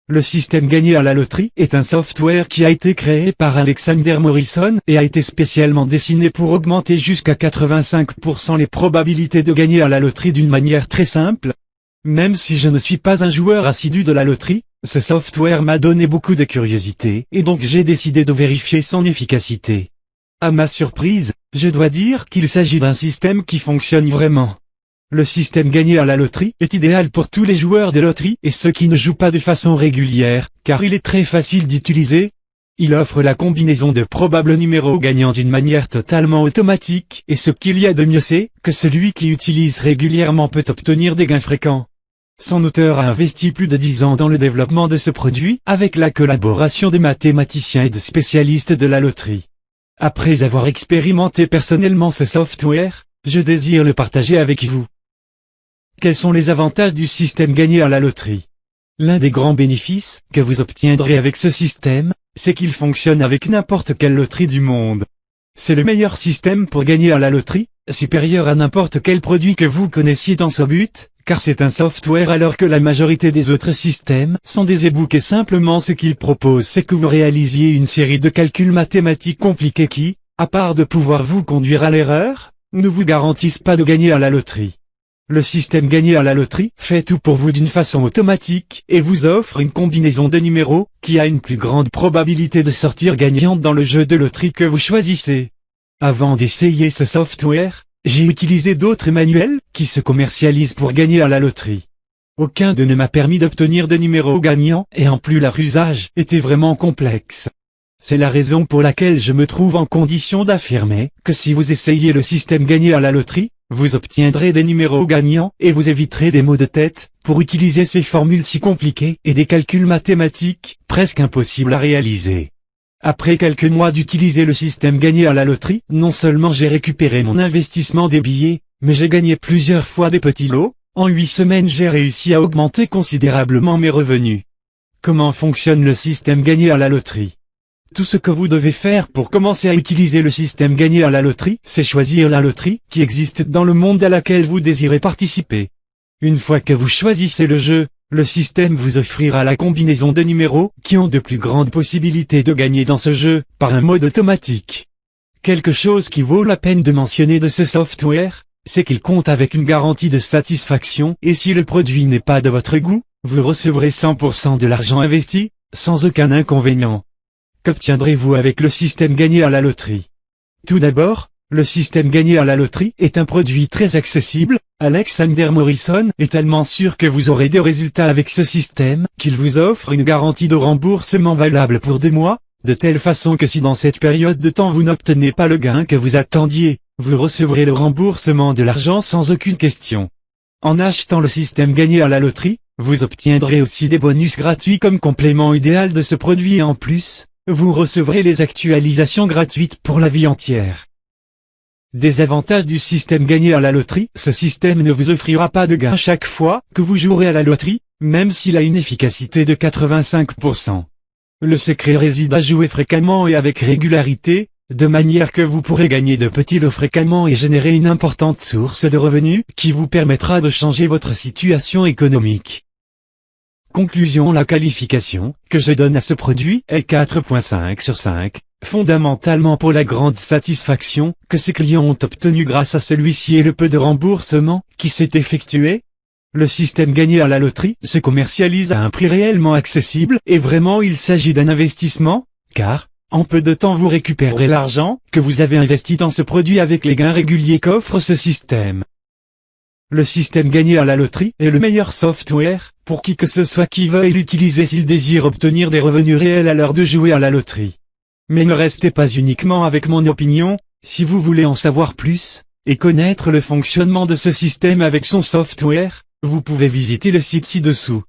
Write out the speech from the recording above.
Le système gagné à la loterie est un software qui a été créé par Alexander Morrison et a été spécialement dessiné pour augmenter jusqu'à 85% les probabilités de gagner à la loterie d'une manière très simple. Même si je ne suis pas un joueur assidu de la loterie, ce software m'a donné beaucoup de curiosité et donc j'ai décidé de vérifier son efficacité. À ma surprise, je dois dire qu'il s'agit d'un système qui fonctionne vraiment. Le système gagné à la loterie est idéal pour tous les joueurs de loterie et ceux qui ne jouent pas de façon régulière, car il est très facile d'utiliser. Il offre la combinaison de probables numéros gagnants d'une manière totalement automatique, et ce qu'il y a de mieux c'est que celui qui utilise régulièrement peut obtenir des gains fréquents. Son auteur a investi plus de 10 ans dans le développement de ce produit, avec la collaboration des mathématiciens et de spécialistes de la loterie. Après avoir expérimenté personnellement ce software, je désire le partager avec vous. Quels sont les avantages du système gagné à la loterie? L'un des grands bénéfices que vous obtiendrez avec ce système, c'est qu'il fonctionne avec n'importe quelle loterie du monde. C'est le meilleur système pour gagner à la loterie, supérieur à n'importe quel produit que vous connaissiez dans ce but, car c'est un software alors que la majorité des autres systèmes sont des e-books et simplement ce qu'il propose c'est que vous réalisiez une série de calculs mathématiques compliqués qui, à part de pouvoir vous conduire à l'erreur, ne vous garantissent pas de gagner à la loterie. Le système gagné à la loterie fait tout pour vous d'une façon automatique et vous offre une combinaison de numéros qui a une plus grande probabilité de sortir gagnante dans le jeu de loterie que vous choisissez. Avant d'essayer ce software, j'ai utilisé d'autres manuels qui se commercialisent pour gagner à la loterie. Aucun d'eux ne m'a permis d'obtenir de numéros gagnants et en plus leur usage était vraiment complexe. C'est la raison pour laquelle je me trouve en condition d'affirmer que si vous essayez le système gagné à la loterie, vous obtiendrez des numéros gagnants et vous éviterez des maux de tête pour utiliser ces formules si compliquées et des calculs mathématiques presque impossibles à réaliser. Après quelques mois d'utiliser le système gagné à la loterie, non seulement j'ai récupéré mon investissement des billets, mais j'ai gagné plusieurs fois des petits lots. En 8 semaines j'ai réussi à augmenter considérablement mes revenus. Comment fonctionne le système gagné à la loterie? Tout ce que vous devez faire pour commencer à utiliser le système gagné à la loterie, c'est choisir la loterie qui existe dans le monde à laquelle vous désirez participer. Une fois que vous choisissez le jeu, le système vous offrira la combinaison de numéros qui ont de plus grandes possibilités de gagner dans ce jeu, par un mode automatique. Quelque chose qui vaut la peine de mentionner de ce software, c'est qu'il compte avec une garantie de satisfaction et si le produit n'est pas de votre goût, vous recevrez 100% de l'argent investi, sans aucun inconvénient. Qu'obtiendrez-vous avec le système gagné à la loterie? Tout d'abord, le système gagné à la loterie est un produit très accessible. Alexander Morrison est tellement sûr que vous aurez des résultats avec ce système qu'il vous offre une garantie de remboursement valable pour 2 mois, de telle façon que si dans cette période de temps vous n'obtenez pas le gain que vous attendiez, vous recevrez le remboursement de l'argent sans aucune question. En achetant le système gagné à la loterie, vous obtiendrez aussi des bonus gratuits comme complément idéal de ce produit et en plus, vous recevrez les actualisations gratuites pour la vie entière. Des avantages du système gagné à la loterie. Ce système ne vous offrira pas de gain chaque fois que vous jouerez à la loterie, même s'il a une efficacité de 85%. Le secret réside à jouer fréquemment et avec régularité, de manière que vous pourrez gagner de petits lots fréquemment et générer une importante source de revenus qui vous permettra de changer votre situation économique. Conclusion: la qualification que je donne à ce produit est 4.5 sur 5, fondamentalement pour la grande satisfaction que ses clients ont obtenue grâce à celui-ci et le peu de remboursement qui s'est effectué. Le système gagné à la loterie se commercialise à un prix réellement accessible et vraiment il s'agit d'un investissement, car, en peu de temps vous récupérerez l'argent que vous avez investi dans ce produit avec les gains réguliers qu'offre ce système. Le système gagné à la loterie est le meilleur software pour qui que ce soit qui veuille l'utiliser s'il désire obtenir des revenus réels à l'heure de jouer à la loterie. Mais ne restez pas uniquement avec mon opinion, si vous voulez en savoir plus, et connaître le fonctionnement de ce système avec son software, vous pouvez visiter le site ci-dessous.